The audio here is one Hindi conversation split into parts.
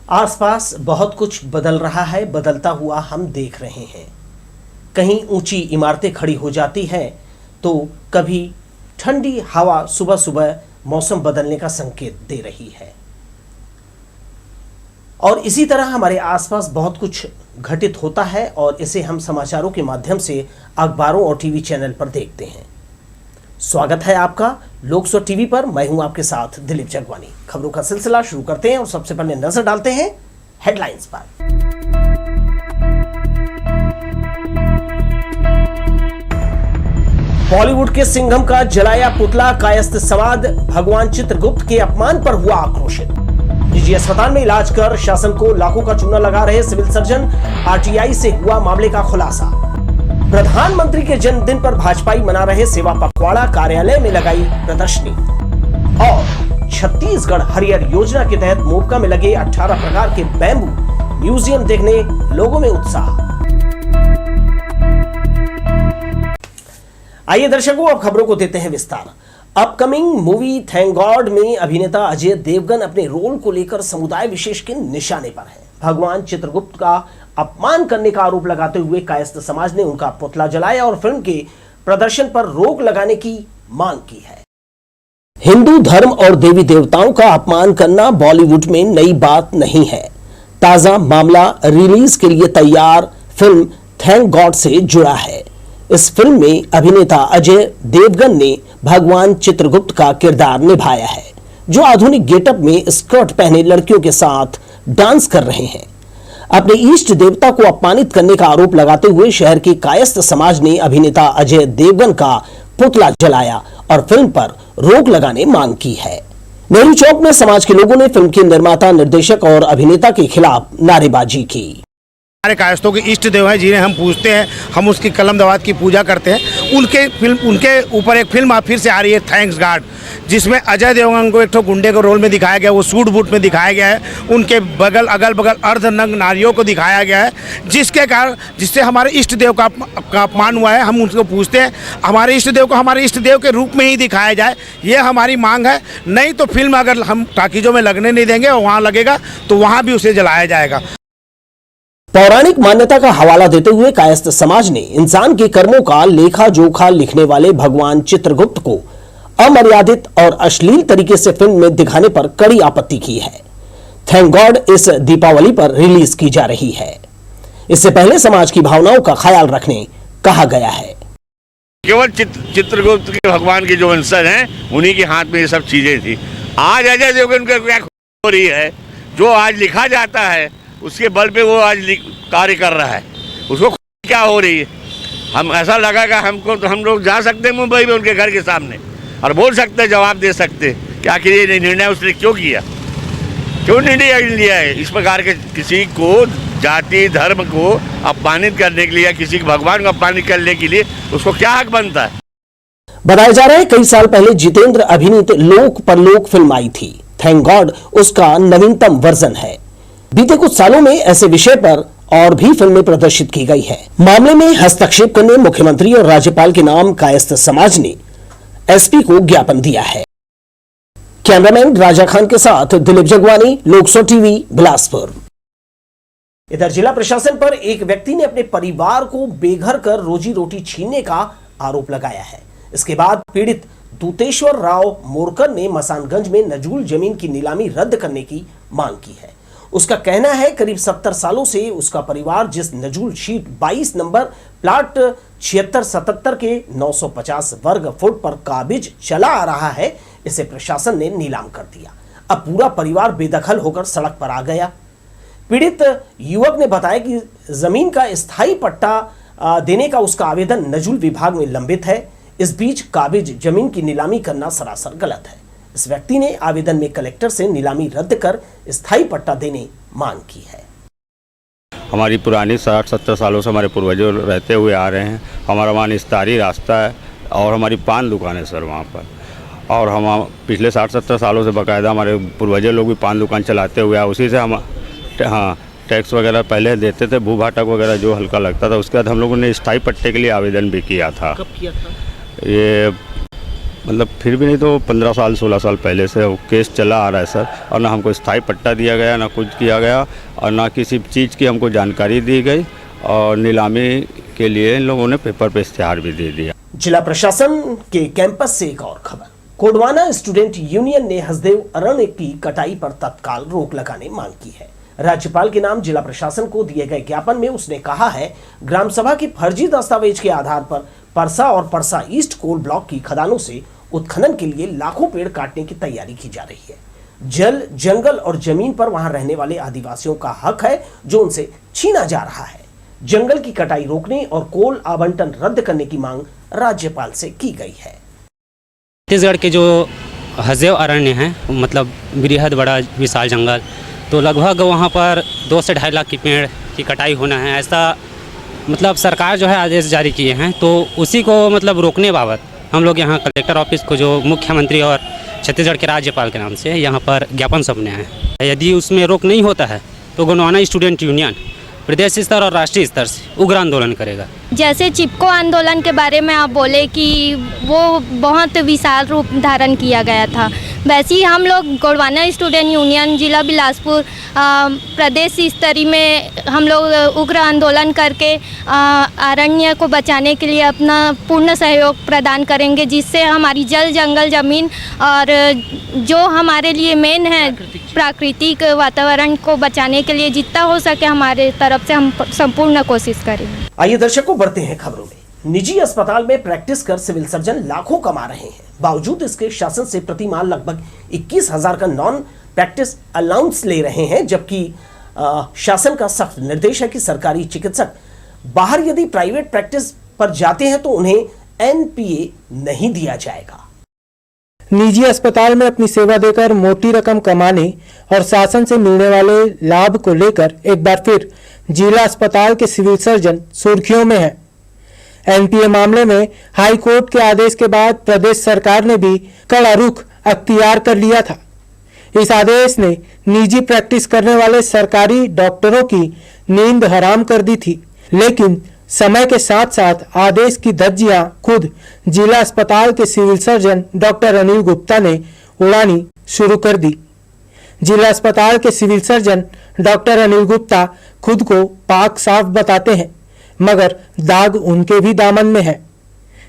आसपास बहुत कुछ बदल रहा है, बदलता हुआ हम देख रहे हैं। कहीं ऊंची इमारतें खड़ी हो जाती हैं तो कभी ठंडी हवा सुबह सुबह मौसम बदलने का संकेत दे रही है। और इसी तरह हमारे आसपास बहुत कुछ घटित होता है और इसे हम समाचारों के माध्यम से अखबारों और टीवी चैनल पर देखते हैं। स्वागत है आपका लोकसभा टीवी पर। मैं हूं आपके साथ दिलीप जगवानी। खबरों का सिलसिला शुरू करते हैं और सबसे पहले नजर डालते हैं हेडलाइंस पर। बॉलीवुड के सिंघम का जलाया पुतला, कायस्थ समाज भगवान चित्रगुप्त के अपमान पर हुआ आक्रोशित। निजी अस्पताल में इलाज कर शासन को लाखों का चूना लगा रहे सिविल सर्जन, आरटीआई से हुआ मामले का खुलासा। प्रधानमंत्री के जन्मदिन पर भाजपाई मना रहे सेवा पखवाड़ा, कार्यालय में लगाई प्रदर्शनी। और छत्तीसगढ़ हरियर योजना के तहत मोपका में लगे 18 प्रकार के बैम्बू म्यूजियम देखने लोगों में उत्साह। आइए दर्शकों, अब खबरों को देते हैं विस्तार। अपकमिंग मूवी थैंक गॉड में अभिनेता अजय देवगन अपने रोल को लेकर समुदाय विशेष के निशाने पर है। भगवान चित्रगुप्त का अपमान करने का आरोप लगाते हुए कायस्थ समाज ने उनका पुतला जलाया और फिल्म के प्रदर्शन पर रोक लगाने की मांग की है। हिंदू धर्म और देवी देवताओं का अपमान करना बॉलीवुड में नई बात नहीं है। ताजा मामला रिलीज के लिए तैयार फिल्म थैंक गॉड से जुड़ा है। इस फिल्म में अभिनेता अजय देवगन ने भगवान चित्रगुप्त का किरदार निभाया है, जो आधुनिक गेटअप में स्कर्ट पहने लड़कियों के साथ डांस कर रहे हैं। अपने इष्ट देवता को अपमानित करने का आरोप लगाते हुए शहर के कायस्थ समाज ने अभिनेता अजय देवगन का पुतला जलाया और फिल्म पर रोक लगाने मांग की है। नेहरू चौक में समाज के लोगों ने फिल्म के निर्माता, निर्देशक और अभिनेता के खिलाफ नारेबाजी की। हमारे कायस्थों के इष्ट देव हैं, जिन्हें हम पूजते हैं, हम उसकी कलम दवात की पूजा करते हैं। उनके ऊपर एक फिल्म आप फिर से आ रही है थैंक्स गॉड, जिसमें अजय देवगन को एक तो गुंडे के रोल में दिखाया गया, वो सूट बूट में दिखाया गया है। उनके अगल बगल अर्धनग्न नारियों को दिखाया गया है, जिससे हमारे इष्ट देव का अपमान हुआ है। हम उनको पूछते हैं, हमारे इष्ट देव को हमारे इष्ट देव के रूप में ही दिखाया जाए, ये हमारी मांग है। नहीं तो फिल्म अगर हम टाकीजों में लगने नहीं देंगे और वहाँ लगेगा तो वहाँ भी उसे जलाया जाएगा। पौराणिक मान्यता का हवाला देते हुए कायस्थ समाज ने इंसान के कर्मों का लेखा जोखा लिखने वाले भगवान चित्रगुप्त को अमर्यादित और अश्लील तरीके से फिल्म में दिखाने पर कड़ी आपत्ति की है। थैंक गॉड इस दीपावली पर रिलीज की जा रही है। इससे पहले समाज की भावनाओं का ख्याल रखने कहा गया है। केवल चित्रगुप्त के भगवान के जो वंशज हैं, उन्हीं के हाथ में ये सब चीजें थी। आज अजय देवगन का क्या हो रही है, जो आज लिखा जाता है उसके बल पे वो आज कार्य कर रहा है, उसको क्या हो रही है। हम ऐसा लगा कि हमको तो हम लोग जा सकते हैं मुंबई में उनके घर के सामने और बोल सकते हैं, जवाब दे सकते हैं कि आखिर ये निर्णय उसने क्यों किया, क्यों निर्णय लिया है। इस प्रकार के किसी को जाति धर्म को अपमानित करने के लिए या किसी भगवान को अपमानित करने के लिए उसको क्या हक बनता है। बताया जा रहा है कई साल पहले जितेंद्र अभिनीत लोक परलोक फिल्म आई थी। थैंक गॉड उसका नवीनतम वर्जन है। बीते कुछ सालों में ऐसे विषय पर और भी फिल्में प्रदर्शित की गई है। मामले में हस्तक्षेप करने मुख्यमंत्री और राज्यपाल के नाम कायस्थ समाज ने एसपी को ज्ञापन दिया है। कैमरामैन राजा खान के साथ दिलीप जगवानी, लोकसभा टीवी, बिलासपुर। इधर जिला प्रशासन पर एक व्यक्ति ने अपने परिवार को बेघर कर रोजी रोटी छीनने का आरोप लगाया है। इसके बाद पीड़ित दूतेश्वर राव मोरकर ने मसानगंज में नजूल जमीन की नीलामी रद्द करने की मांग की है। उसका कहना है करीब 70 सालों से उसका परिवार जिस नजूल शीट 22 नंबर प्लाट 76-77 के 950 वर्ग फुट पर काबिज चला आ रहा है, इसे प्रशासन ने नीलाम कर दिया। अब पूरा परिवार बेदखल होकर सड़क पर आ गया। पीड़ित युवक ने बताया कि जमीन का स्थायी पट्टा देने का उसका आवेदन नजूल विभाग में लंबित है। इस बीच काबिज जमीन की नीलामी करना सरासर गलत है। इस व्यक्ति ने आवेदन में कलेक्टर से नीलामी रद्द कर स्थायी पट्टा देने मांग की है। हमारी पुरानी 60-70 सालों से हमारे पूर्वजों रहते हुए आ रहे हैं। हमारा वहाँ निस्तारी रास्ता है और हमारी पान दुकान है सर वहाँ पर। और हम पिछले 60-70 सालों से बाकायदा हमारे पूर्वजों लोग भी पान दुकान चलाते हुए आए। उसी से हम टैक्स वगैरह पहले देते थे, भू भाटक वगैरह जो हल्का लगता था। उसके बाद हम लोगों ने स्थायी पट्टे के लिए आवेदन भी किया था। कब किया था? ये मतलब फिर भी नहीं तो 15 साल 16 साल पहले से वो केस चला आ रहा है सर, और ना हमको स्थायी पट्टा दिया गया, ना कुछ किया गया, और ना किसी चीज़ की हमको जानकारी दी गई, और नीलामी के लिए इन लोगों ने पेपर पे इश्तिहार भी दे दिया। जिला प्रशासन के कैंपस से एक और खबर। कोडवाना स्टूडेंट यूनियन ने हसदेव अरण्य की कटाई पर तत्काल रोक लगाने मांग की है। राज्यपाल के नाम जिला प्रशासन को दिए गए ज्ञापन में उसने कहा है, ग्राम सभा के फर्जी दस्तावेज के आधार पर परसा और परसा ईस्ट कोल ब्लॉक की खदानों से उत्खनन के लिए लाखों पेड़ काटने की तैयारी की जा रही है। जल, जंगल और जमीन पर वहां रहने वाले आदिवासियों का हक है जो उनसे छीना जा रहा है। जंगल की कटाई रोकने और कोल आवंटन रद्द करने की मांग राज्यपाल से की गई है। छत्तीसगढ़ के जो हसदेव अरण्य हैं, मतलब बृहद बड़ा विशाल जंगल, तो लगभग वहाँ पर 2 से 2.5 लाख की पेड़ की कटाई होना है, ऐसा मतलब सरकार जो है आदेश जारी किए हैं। तो उसी को मतलब रोकने बाबत हम लोग यहाँ कलेक्टर ऑफिस को, जो मुख्यमंत्री और छत्तीसगढ़ के राज्यपाल के नाम से यहाँ पर ज्ञापन सौंपने हैं। यदि उसमें रोक नहीं होता है तो गोंडवाना स्टूडेंट यूनियन प्रदेश स्तर और राष्ट्रीय स्तर से उग्र आंदोलन करेगा। जैसे चिपको आंदोलन के बारे में आप बोले कि वो बहुत विशाल रूप धारण किया गया था, वैसे ही हम लोग गोंडवाना स्टूडेंट यूनियन जिला बिलासपुर प्रदेश स्तरीय में हम लोग उग्र आंदोलन करके अरण्य को बचाने के लिए अपना पूर्ण सहयोग प्रदान करेंगे, जिससे हमारी जल, जंगल, ज़मीन और जो हमारे लिए मेन है प्राकृतिक वातावरण को बचाने के लिए जितना हो सके हमारे तरफ से हम संपूर्ण कोशिश करेंगे। आइए दर्शकों, बढ़ते हैं खबरों में। निजी अस्पताल में प्रैक्टिस कर सिविल सर्जन लाखों कमा रहे हैं। बावजूद इसके शासन से प्रति माह लगभग 21,000 का नॉन प्रैक्टिस अलाउंस ले रहे हैं, जबकि शासन का सख्त निर्देश है कि सरकारी चिकित्सक बाहर यदि प्राइवेट प्रैक्टिस पर जाते हैं तो उन्हें एनपीए नहीं दिया जाएगा। निजी अस्पताल में अपनी सेवा देकर मोटी रकम कमाने और शासन से मिलने वाले लाभ को लेकर एक बार फिर जिला अस्पताल के सिविल सर्जन सुर्खियों में है। एनपीए मामले में हाई कोर्ट के आदेश के बाद प्रदेश सरकार ने भी कड़ा रुख अख्तियार कर लिया था। इस आदेश ने निजी प्रैक्टिस करने वाले सरकारी डॉक्टरों की नींद हराम कर दी थी, लेकिन समय के साथ साथ आदेश की धज्जियां खुद जिला अस्पताल के civil surgeon doctor Anil Gupta ने उड़ानी शुरू कर दी। जिला अस्पताल के civil surgeon doctor Anil Gupta खुद को पाक साफ बताते हैं, मगर दाग उनके भी दामन में है।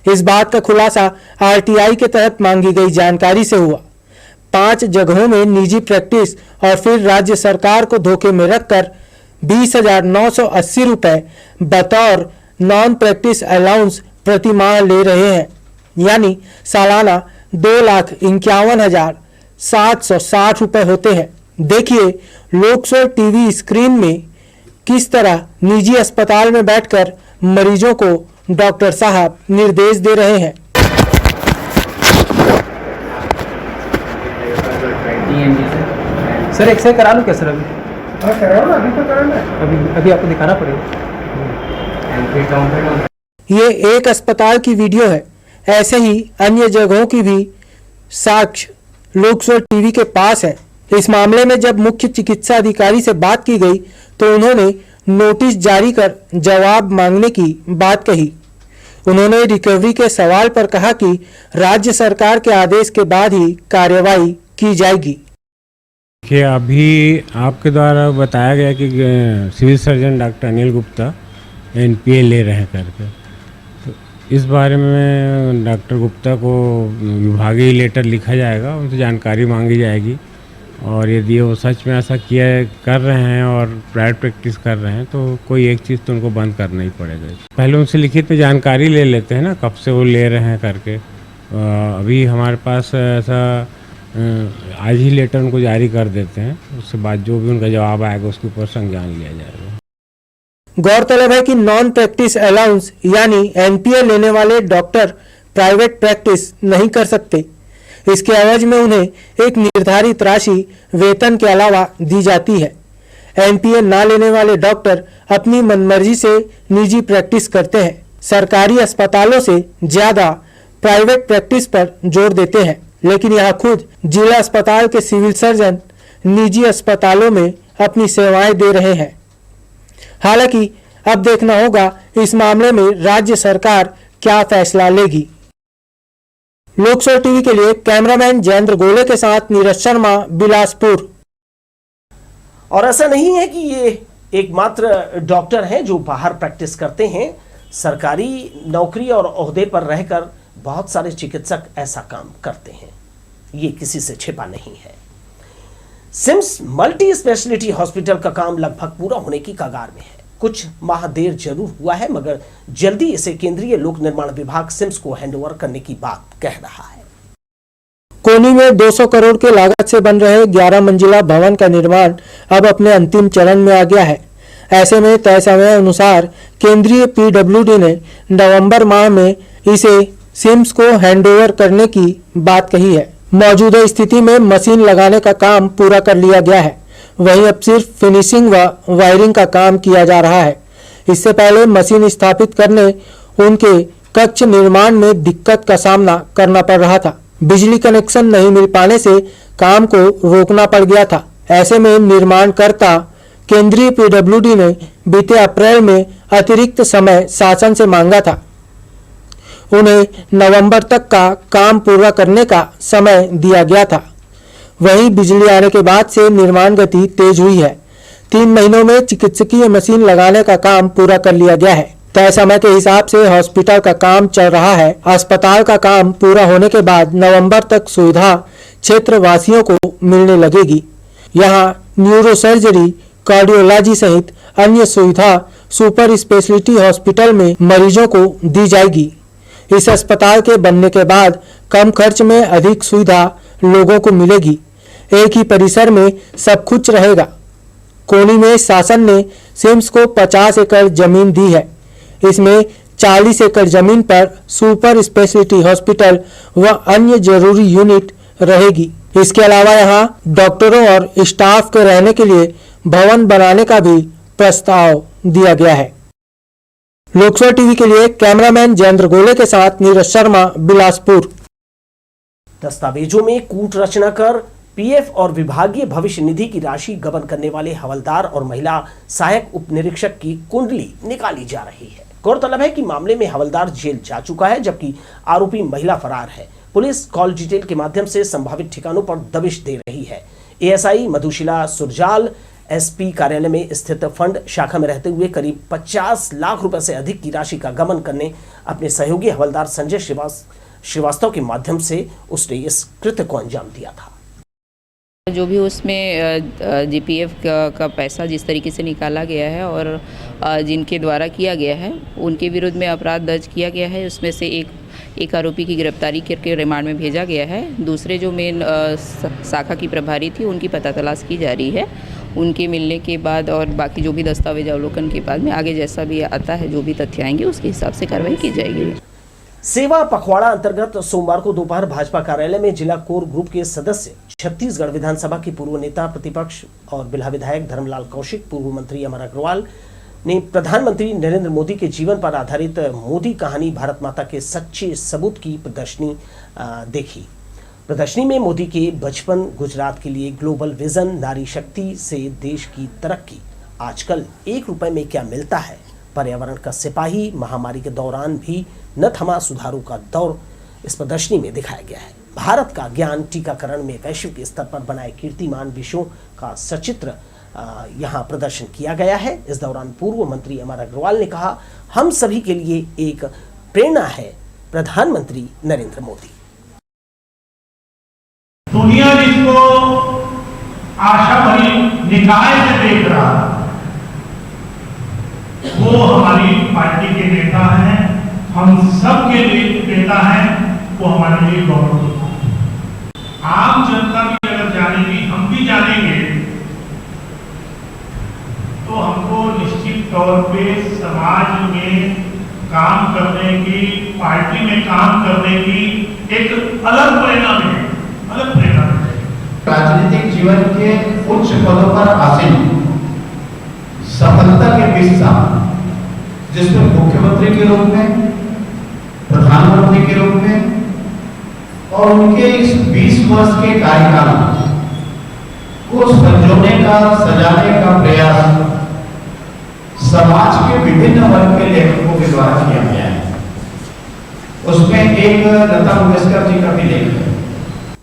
इस बात का खुलासा आरटीआई के तहत मांगी गई जानकारी से हुआ। 5 जगहों में निजी प्रैक्टिस और फिर राज्य सरकार को धोखे में रखकर 20,980 रुपए बतौर नॉन प्रैक्टिस अलाउंस प्रति माह ले रहे हैं, यानी सालाना 2,51,760 रुपए होते हैं। देखिए लोकसभा टीवी स्क्रीन में किस तरह निजी अस्पताल में बैठकर मरीजों को डॉक्टर साहब निर्देश दे रहे हैं। सर एक्सरे करा लूँ क्या सर? अभी कराओ ना, अभी तो कराना है। अभी आपको दिखाना पड़ेगा। ये एक अस्पताल की वीडियो है, ऐसे ही अन्य जगहों की भी साक्ष्य लोकसभा टीवी के पास है। इस मामले में जब मुख्य चिकित्सा अधिकारी से बात की गई तो उन्होंने नोटिस जारी कर जवाब मांगने की बात कही। उन्होंने रिकवरी के सवाल पर कहा कि राज्य सरकार के आदेश के बाद ही कार्यवाही की जाएगी। कि अभी आपके द्वारा बताया गया कि civil surgeon doctor Anil Gupta NPA ले रहे हैं करके, तो इस बारे में डॉक्टर गुप्ता को विभागीय लेटर लिखा जाएगा, उनसे जानकारी मांगी जाएगी, और यदि वो सच में ऐसा कर रहे हैं और प्राइवेट प्रैक्टिस कर रहे हैं तो कोई एक चीज़ तो उनको बंद करना ही पड़ेगा। पहले उनसे लिखित में जानकारी ले लेते हैं ना, कब से वो ले रहे हैं करके। अभी हमारे पास ऐसा आज ही लेटर उनको जारी कर देते हैं, उसके बाद जो भी उनका जवाब आएगा उसके ऊपर संज्ञान लिया जाएगा। गौरतलब है कि नॉन प्रैक्टिस अलाउंस यानी एनपीए लेने वाले डॉक्टर प्राइवेट प्रैक्टिस नहीं कर सकते। इसके एवज में उन्हें एक निर्धारित राशि वेतन के अलावा दी जाती है। एनपीए ना लेने वाले डॉक्टर अपनी मनमर्जी से निजी प्रैक्टिस करते हैं, सरकारी अस्पतालों से ज्यादा प्राइवेट प्रैक्टिस पर जोर देते हैं। लेकिन यहाँ खुद जिला अस्पताल के सिविल सर्जन निजी अस्पतालों में अपनी सेवाएं दे रहे हैं। हालांकि अब देखना होगा इस मामले में राज्य सरकार क्या फैसला लेगी। लोकसभा टीवी के लिए कैमरामैन जयेंद्र गोले के साथ नीरज शर्मा, बिलासपुर। और ऐसा नहीं है कि ये एकमात्र डॉक्टर हैं जो बाहर प्रैक्टिस करते हैं। सरकारी नौकरी और ओहदे पर रहकर बहुत सारे चिकित्सक ऐसा काम करते हैं, ये किसी से छिपा नहीं है। सिम्स मल्टी स्पेशलिटी हॉस्पिटल का काम लगभग पूरा होने की कगार में है। कुछ माह देर जरूर हुआ है, मगर जल्दी इसे केंद्रीय लोक निर्माण विभाग सिम्स को हैंडओवर करने की बात कह रहा है। कोनी में 200 करोड़ के लागत से बन रहे 11 मंजिला भवन का निर्माण अब अपने अंतिम चरण में आ गया है। ऐसे में तय समय अनुसार केंद्रीय पीडब्ल्यूडी ने नवंबर माह में इसे सिम्स को हैंडओवर करने की बात कही है। मौजूदा स्थिति में मशीन लगाने का काम पूरा कर लिया गया है, वहीं अब सिर्फ फिनिशिंग व वायरिंग का काम किया जा रहा है। इससे पहले मशीन स्थापित करने उनके कक्ष निर्माण में दिक्कत का सामना करना पड़ रहा था। बिजली कनेक्शन नहीं मिल पाने से काम को रोकना पड़ गया था। ऐसे में निर्माणकर्ता केंद्रीय पीडब्ल्यूडी ने बीते अप्रैल में अतिरिक्त समय शासन से मांगा था। उन्हें नवंबर तक का काम पूरा करने का समय दिया गया था। वहीं बिजली आने के बाद से निर्माण गति तेज हुई है। 3 महीनों में चिकित्सकीय मशीन लगाने का काम पूरा कर लिया गया है। तय समय के हिसाब से हॉस्पिटल का काम चल रहा है। अस्पताल का काम पूरा होने के बाद नवंबर तक सुविधा क्षेत्र वासियों को मिलने लगेगी। यहाँ न्यूरो सर्जरी, कार्डियोलॉजी सहित अन्य सुविधा सुपर स्पेशलिटी हॉस्पिटल में मरीजों को दी जाएगी। इस अस्पताल के बनने के बाद कम खर्च में अधिक सुविधा लोगों को मिलेगी। एक ही परिसर में सब कुछ रहेगा। कोनी में शासन ने सिम्स को 50 एकड़ जमीन दी है। इसमें 40 एकड़ जमीन पर सुपर स्पेशलिटी हॉस्पिटल व अन्य जरूरी यूनिट रहेगी। इसके अलावा यहाँ डॉक्टरों और स्टाफ के रहने के लिए भवन बनाने का भी प्रस्ताव दिया गया है। लोकसभा टीवी के लिए कैमरामैन जयेंद्र गोले के साथ नीरज शर्मा, बिलासपुर। दस्तावेजों में कूट रचना कर पीएफ और विभागीय भविष्य निधि की राशि गबन करने वाले हवलदार और महिला सहायक उप निरीक्षक की कुंडली निकाली जा रही है। गौरतलब है कि मामले में हवलदार जेल जा चुका है, जबकि आरोपी महिला फरार है। पुलिस कॉल डिटेल के माध्यम से संभावित ठिकानों पर दबिश दे रही है। एएसआई मधुशिला सुरजाल एसपी कार्यालय में स्थित फंड शाखा में रहते हुए करीब 50 लाख रुपए से अधिक की राशि का गबन करने अपने सहयोगी हवलदार संजय श्रीवास्तव के माध्यम से उसने इस कृत्य को अंजाम दिया था। जो भी उसमें जीपीएफ का पैसा जिस तरीके से निकाला गया है और जिनके द्वारा किया गया है उनके विरुद्ध में अपराध दर्ज किया गया है। उसमें से एक आरोपी की गिरफ्तारी करके रिमांड में भेजा गया है। दूसरे जो मेन शाखा की प्रभारी थी उनकी पता तलाश की जा रही है। उनके मिलने के बाद और बाकी जो भी दस्तावेज अवलोकन के बाद में आगे जैसा भी आता है, जो भी तथ्य आएंगे उसके हिसाब से कार्रवाई की जाएगी। सेवा पखवाड़ा अंतर्गत सोमवार को दोपहर भाजपा कार्यालय में जिला कोर ग्रुप के सदस्य, छत्तीसगढ़ विधानसभा के पूर्व नेता प्रतिपक्ष और बिल्हा विधायक धर्मलाल कौशिक, पूर्व मंत्री अमर अग्रवाल ने प्रधानमंत्री नरेंद्र मोदी के जीवन पर आधारित मोदी कहानी भारत माता के सच्चे सबूत की प्रदर्शनी देखी। प्रदर्शनी में मोदी के बचपन, गुजरात के लिए ग्लोबल विजन, नारी शक्ति से देश की तरक्की, आजकल 1 रुपए में क्या मिलता है, पर्यावरण का सिपाही, महामारी के दौरान भी न थमा सुधारों का दौर इस प्रदर्शनी में दिखाया गया है। भारत का ज्ञान टीकाकरण में वैश्विक स्तर पर बनाए कीर्तिमान विषयों का सचित्र यहाँ प्रदर्शन किया गया है। इस दौरान पूर्व मंत्री अमर अग्रवाल ने कहा, हम सभी के लिए एक प्रेरणा है प्रधानमंत्री नरेंद्र मोदी। दुनिया जिसको आशा भरी निकाय से देख रहा है, वो हमारी पार्टी के नेता हैं, हम सब के लिए नेता हैं, वो हमारे लिए गौरव की बात है। आम जनता भी अगर जानेगी, हम भी जानेंगे, तो हमको निश्चित तौर पे समाज में काम करने की, पार्टी में काम करने की एक अलग प्रेरणा मिलेगी, अलग प्रेरणा मिलेगी। राजनीतिक जीवन के उच्च पदों पर आसीन, सफलता के 20 साल, जिसमें मुख्यमंत्री के रूप में, प्रधानमंत्री के रूप में और उनके इस 20 वर्ष के कार्यकाल को संजोने का, सजाने का प्रयास समाज के विभिन्न वर्ग के लेखकों के द्वारा किया गया है। उसमें एक लता मंगेशकर जी का भी लेख है।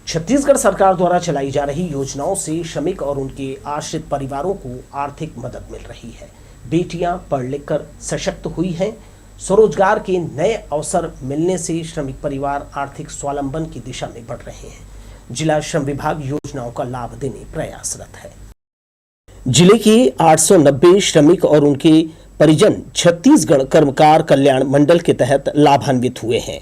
छत्तीसगढ़ सरकार द्वारा चलाई जा रही योजनाओं से श्रमिक और उनके आश्रित परिवारों को आर्थिक मदद मिल रही है। बेटियां पढ़ लिखकर सशक्त हुई हैं। स्वरोजगार के नए अवसर मिलने से श्रमिक परिवार आर्थिक स्वावलंबन की दिशा में बढ़ रहे हैं। जिला श्रम विभाग योजनाओं का लाभ देने प्रयासरत है। जिले के 890 श्रमिक और उनके परिजन छत्तीसगढ़ कर्मकार कल्याण मंडल के तहत लाभान्वित हुए हैं।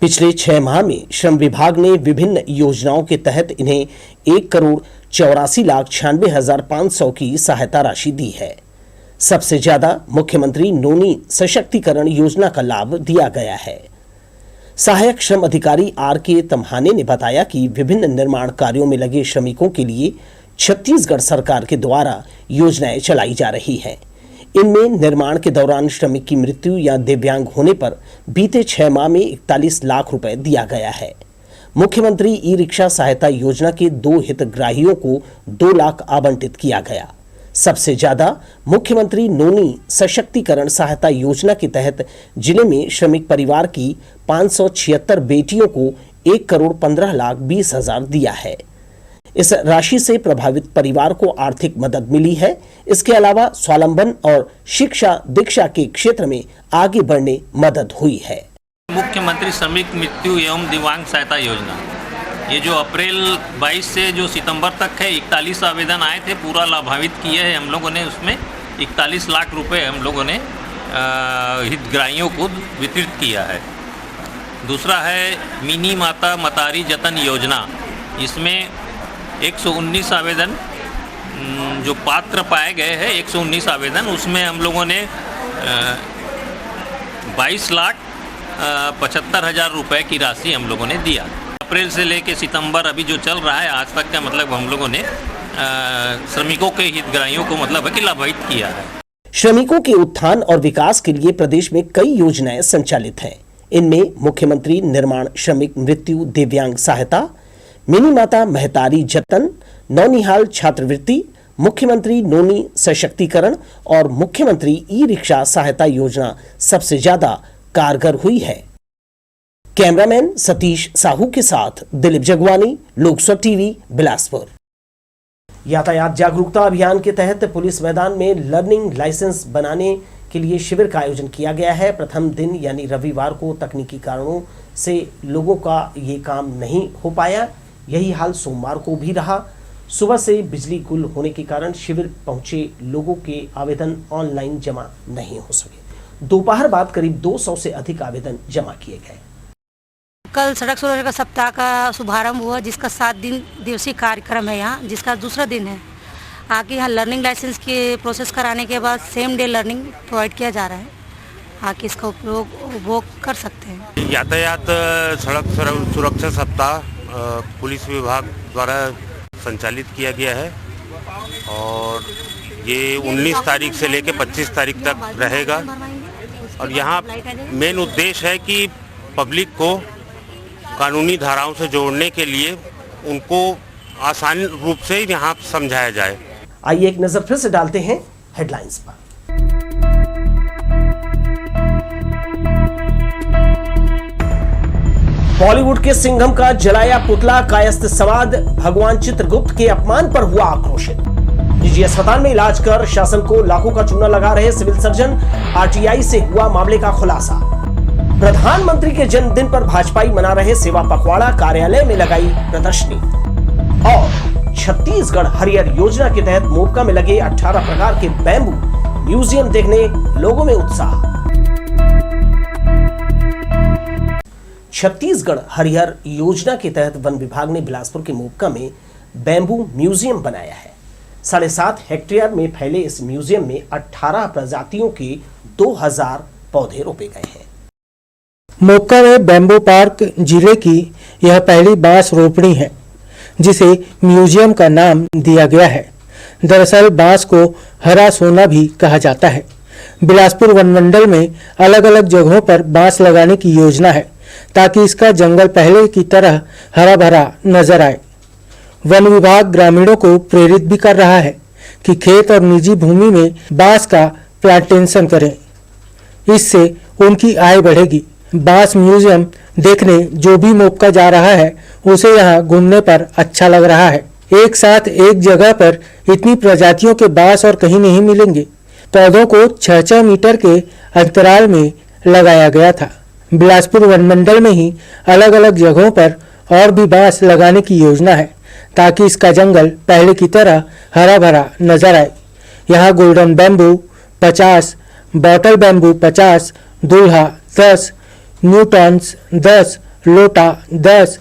पिछले 6 माह में श्रम विभाग ने विभिन्न योजनाओं के तहत इन्हें 1,84,96,500 की सहायता राशि दी है। सबसे ज्यादा मुख्यमंत्री नोनी सशक्तिकरण योजना का लाभ दिया गया है। सहायक श्रम अधिकारी R.K. तम्हाने ने बताया कि विभिन्न निर्माण कार्यों में लगे श्रमिकों के लिए छत्तीसगढ़ सरकार के द्वारा योजनाएं चलाई जा रही हैं। इनमें निर्माण के दौरान श्रमिक की मृत्यु या दिव्यांग होने पर बीते 6 माह में 41 लाख रुपए दिया गया है। मुख्यमंत्री ई रिक्शा सहायता योजना के 2 हितग्राहियों को 2 लाख आवंटित किया गया। सबसे ज्यादा मुख्यमंत्री नोनी सशक्तिकरण सहायता योजना के तहत जिले में श्रमिक परिवार की 576 बेटियों को 1,15,20,000 दिया है। इस राशि से प्रभावित परिवार को आर्थिक मदद मिली है। इसके अलावा स्वावलंबन और शिक्षा दीक्षा के क्षेत्र में आगे बढ़ने मदद हुई है। मुख्यमंत्री श्रमिक मृत्यु एवं दिव्यांग सहायता योजना, ये जो अप्रैल 22 से जो सितंबर तक है 41 आवेदन आए थे, पूरा लाभान्वित किए हैं हम लोगों ने। उसमें 41 लाख रुपए हम लोगों ने हितग्राहियों को वितरित किया है। दूसरा है मिनी माता मतारी जतन योजना, इसमें 119 आवेदन जो पात्र पाए गए हैं, 119 आवेदन, उसमें हम लोगों ने 22,75,000 रुपए की राशि हम लोगों ने दिया। अप्रैल से लेके सितंबर अभी जो चल रहा है आज तक का मतलब हम लोगों ने श्रमिकों के हितग्राहियों को मतलब है कि लाभान्वित किया है। श्रमिकों के उत्थान और विकास के लिए प्रदेश में कई योजनाएं संचालित हैं। इनमें मुख्यमंत्री निर्माण श्रमिक मृत्यु दिव्यांग सहायता, मिनी माता महतारी जतन, नौनिहाल छात्रवृत्ति, मुख्यमंत्री नोनी सशक्तिकरण और मुख्यमंत्री ई रिक्शा सहायता योजना सबसे ज्यादा कारगर हुई है। कैमरामैन सतीश साहू के साथ दिलीप जगवानी, लोकसभा टीवी, बिलासपुर। यातायात जागरूकता अभियान के तहत पुलिस मैदान में लर्निंग लाइसेंस बनाने के लिए शिविर का आयोजन किया गया है। प्रथम दिन यानी रविवार को तकनीकी कारणों से लोगों का ये काम नहीं हो पाया। यही हाल सोमवार को भी रहा। सुबह से बिजली गुल होने के कारण शिविर पहुंचे लोगों के आवेदन ऑनलाइन जमा नहीं हो सके। दोपहर बाद करीब 200 से अधिक आवेदन जमा किए गए। कल सड़क सुरक्षा सप्ताह का शुभारंभ हुआ, जिसका 7 दिवसीय कार्यक्रम है यहाँ, जिसका दूसरा दिन है। आगे यहाँ लर्निंग लाइसेंस के प्रोसेस कराने के बाद सेम डे लर्निंग प्रोवाइड किया जा रहा है। आगे इसका उपभोग कर सकते हैं। यातायात सड़क सुरक्षा सप्ताह पुलिस विभाग द्वारा संचालित किया गया है और ये 19 तारीख से लेकर 25 तारीख तक रहेगा। और यहाँ मेन उद्देश्य है कि पब्लिक को कानूनी धाराओं से जोड़ने के लिए उनको आसान रूप से यहाँ समझाया जाए। आइए एक नजर फिर से डालते हैं हेडलाइंस पर। बॉलीवुड के सिंघम का जलाया पुतला कायस्थ समाद, भगवान चित्रगुप्त के अपमान पर हुआ आक्रोशित। निजी अस्पताल में इलाज कर शासन को लाखों का चूना लगा रहे सिविल सर्जन, आरटीआई से हुआ मामले का खुलासा। प्रधानमंत्री के जन्मदिन पर भाजपाई मना रहे सेवा पखवाड़ा, कार्यालय में लगाई प्रदर्शनी। और छत्तीसगढ़ हरियर योजना के तहत मोपका में लगे 18 प्रकार के बैम्बू म्यूजियम देखने लोगों में उत्साह। छत्तीसगढ़ हरिहर योजना के तहत वन विभाग ने बिलासपुर के मोपका में बैम्बू म्यूजियम बनाया है। 7.5 हेक्टेयर में फैले इस म्यूजियम में 18 प्रजातियों के 2000 पौधे रोपे गए हैं। मोपका में बैम्बू पार्क जिले की यह पहली बांस रोपणी है जिसे म्यूजियम का नाम दिया गया है। दरअसल बांस को हरा सोना भी कहा जाता है। बिलासपुर वनमंडल में अलग अलग जगहों पर बांस लगाने की योजना है ताकि इसका जंगल पहले की तरह हरा भरा नजर आए। वन विभाग ग्रामीणों को प्रेरित भी कर रहा है कि खेत और निजी भूमि में बांस का प्लांटेशन करें। इससे उनकी आय बढ़ेगी बांस म्यूजियम देखने जो भी मौका जा रहा है उसे यहाँ घूमने पर अच्छा लग रहा है। एक साथ एक जगह पर इतनी प्रजातियों के बांस और कहीं नहीं मिलेंगे। पौधों को 6-6 मीटर के अंतराल में लगाया गया था। बिलासपुर वन मंडल में ही अलग अलग जगहों पर और भी बांस लगाने की योजना है ताकि इसका जंगल पहले की तरह हरा भरा नजर आए। यहाँ गोल्डन बैम्बू 50, बॉटल बैम्बू 50, दूल्हा 10, न्यूटॉन्स 10, लोटा 10,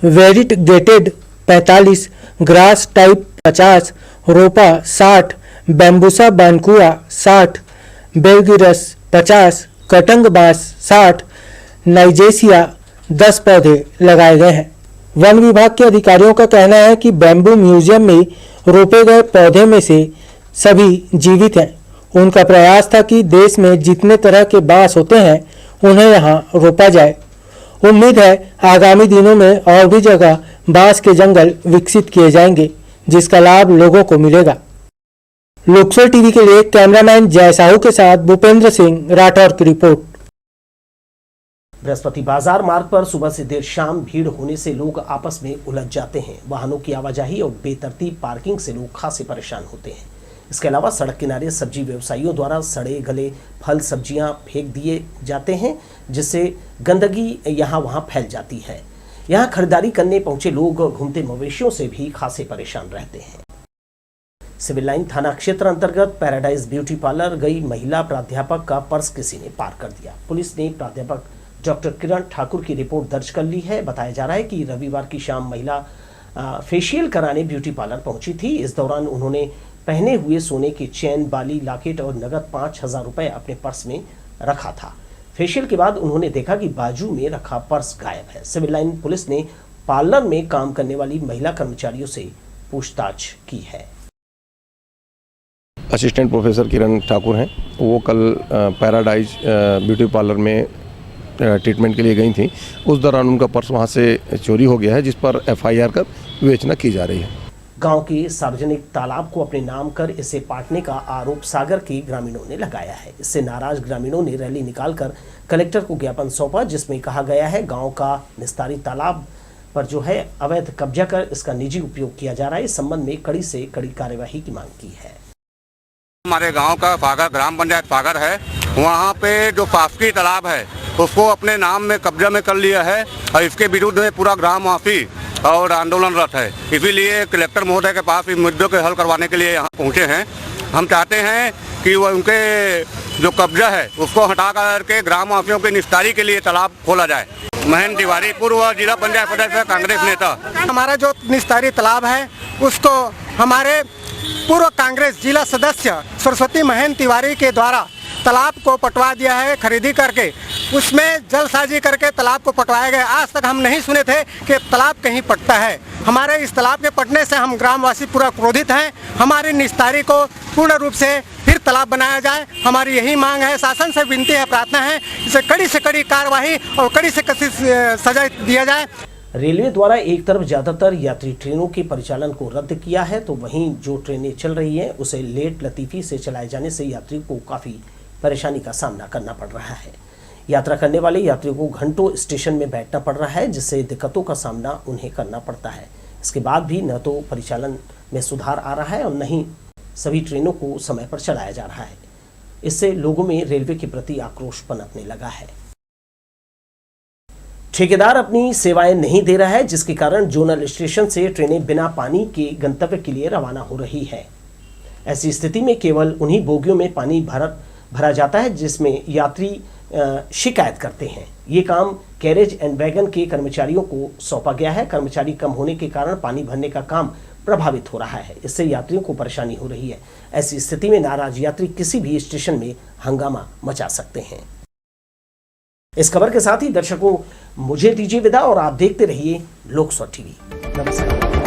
वेरिगेटेड 45, ग्रास टाइप 50, रोपा 60, बैम्बूसा बानकुआ 60, बेलगिरस 50, कटंग बांस 60, नाइजेसिया 10 पौधे लगाए गए हैं। वन विभाग के अधिकारियों का कहना है कि बैम्बू म्यूजियम में रोपे गए पौधे में से सभी जीवित हैं। उनका प्रयास था कि देश में जितने तरह के बांस होते हैं उन्हें यहाँ रोपा जाए। उम्मीद है आगामी दिनों में और भी जगह बांस के जंगल विकसित किए जाएंगे जिसका लाभ लोगों को मिलेगा। लोकसर टीवी के लिए कैमरामैन जय साहू के साथ भूपेंद्र सिंह राठौर की रिपोर्ट। बृहस्पति बाजार मार्ग पर सुबह से देर शाम भीड़ होने से लोग आपस में उलझ जाते हैं। वाहनों की आवाजाही और बेतरतीब पार्किंग से लोग खासे परेशान होते हैं। इसके अलावा सड़क किनारे सब्जी व्यवसायियों द्वारा सड़े गले फल सब्जियां फेंक दिए जाते हैं जिससे गंदगी यहाँ वहाँ फैल जाती है। यहाँ खरीदारी करने पहुंचे लोग घूमते मवेशियों से भी खासे परेशान रहते हैं। सिविल लाइन थाना क्षेत्र अंतर्गत पैराडाइज ब्यूटी पार्लर गई महिला प्राध्यापक का पर्स किसी ने पार कर दिया। पुलिस ने प्राध्यापक डॉक्टर किरण ठाकुर की रिपोर्ट दर्ज कर ली है। बताया जा रहा है कि रविवार की शाम महिला फेशियल कराने ब्यूटी पार्लर पहुंची थी। इस दौरान उन्होंने पहने हुए सोने की चेन, बाली, लॉकेट और नगद 5,000 रुपए अपने पर्स में रखा था। फेशियल के बाद उन्होंने देखा कि बाजू में रखा पर्स गायब है। सिविल लाइन पुलिस ने पार्लर में काम करने वाली महिला कर्मचारियों से पूछताछ की है। असिस्टेंट प्रोफेसर किरण ठाकुर हैं। वो कल पैराडाइज ब्यूटी पार्लर में ट्रीटमेंट के लिए गई थी। उस दौरान उनका पर्स वहां से चोरी हो गया है जिस पर एफआईआर कर विवेचना की जा रही है। गांव के सार्वजनिक तालाब को अपने नाम कर इसे पाटने का आरोप सागर के ग्रामीणों ने लगाया है। इससे नाराज ग्रामीणों ने रैली निकालकर कलेक्टर को ज्ञापन सौंपा जिसमें कहा गया है गांव का निस्तारी तालाब पर जो है अवैध कब्जा कर इसका निजी उपयोग किया जा रहा है। इस संबंध में कड़ी से कड़ी कार्यवाही की मांग की है। हमारे गांव का फागर ग्राम पंचायत फागर है, वहाँ पे जो शासकीय तालाब है उसको अपने नाम में कब्जा में कर लिया है और इसके विरुद्ध में पूरा ग्रामवासी और आंदोलनरत है। इसीलिए कलेक्टर महोदय के पास इस मुद्दों के हल करवाने के लिए यहाँ पहुँचे हैं। हम चाहते हैं कि वो उनके जो कब्जा है उसको हटा करके ग्रामवासियों के निस्तारी के लिए तालाब खोला जाए। महेंद्र तिवारी, पूर्व जिला पंचायत सदस्य, कांग्रेस नेता। हमारा जो निस्तारी तालाब है उसको हमारे पूर्व कांग्रेस जिला सदस्य सरस्वती महेंद्र तिवारी के द्वारा तालाब को पटवा दिया है खरीदी करके। उसमें जलसाजी करके तालाब को पटवाया गया। आज तक हम नहीं सुने थे कि तालाब कहीं पटता है। हमारे इस तालाब के पटने से हम ग्रामवासी पूरा क्रोधित हैं। हमारी निस्तारी को पूर्ण रूप से फिर तालाब बनाया जाए, हमारी यही मांग है। शासन से विनती है, प्रार्थना है, इसे कड़ी से कड़ी कार्रवाई और कड़ी से कड़ी सजा दिया जाए। रेलवे द्वारा एक तरफ ज्यादातर यात्री ट्रेनों के परिचालन को रद्द किया है तो वहीं जो ट्रेनें चल रही हैं उसे लेट लतीफी से चलाए जाने से यात्रियों को काफ़ी परेशानी का सामना करना पड़ रहा है। यात्रा करने वाले यात्रियों को घंटों स्टेशन में बैठना पड़ रहा है जिससे दिक्कतों का सामना उन्हें करना पड़ता है। इसके बाद भी न तो परिचालन में सुधार आ रहा है और न ही सभी ट्रेनों को समय पर चलाया जा रहा है। इससे लोगों में रेलवे के प्रति आक्रोश पनपने लगा है। ठेकेदार अपनी सेवाएं नहीं दे रहा है जिसके कारण जोनल स्टेशन से ट्रेनें बिना पानी के गंतव्य के लिए रवाना हो रही है। ऐसी स्थिति में केवल उन्हीं बोगियों में पानी भरा जाता है जिसमें यात्री शिकायत करते हैं। ये काम कैरेज एंड वैगन के कर्मचारियों को सौंपा गया है। कर्मचारी कम होने के कारण पानी भरने का काम प्रभावित हो रहा है। इससे यात्रियों को परेशानी हो रही है। ऐसी स्थिति में नाराज यात्री किसी भी स्टेशन में हंगामा मचा सकते हैं। इस खबर के साथ ही दर्शकों मुझे दीजिए विदा और आप देखते रहिए लोकसर टीवी। नमस्कार।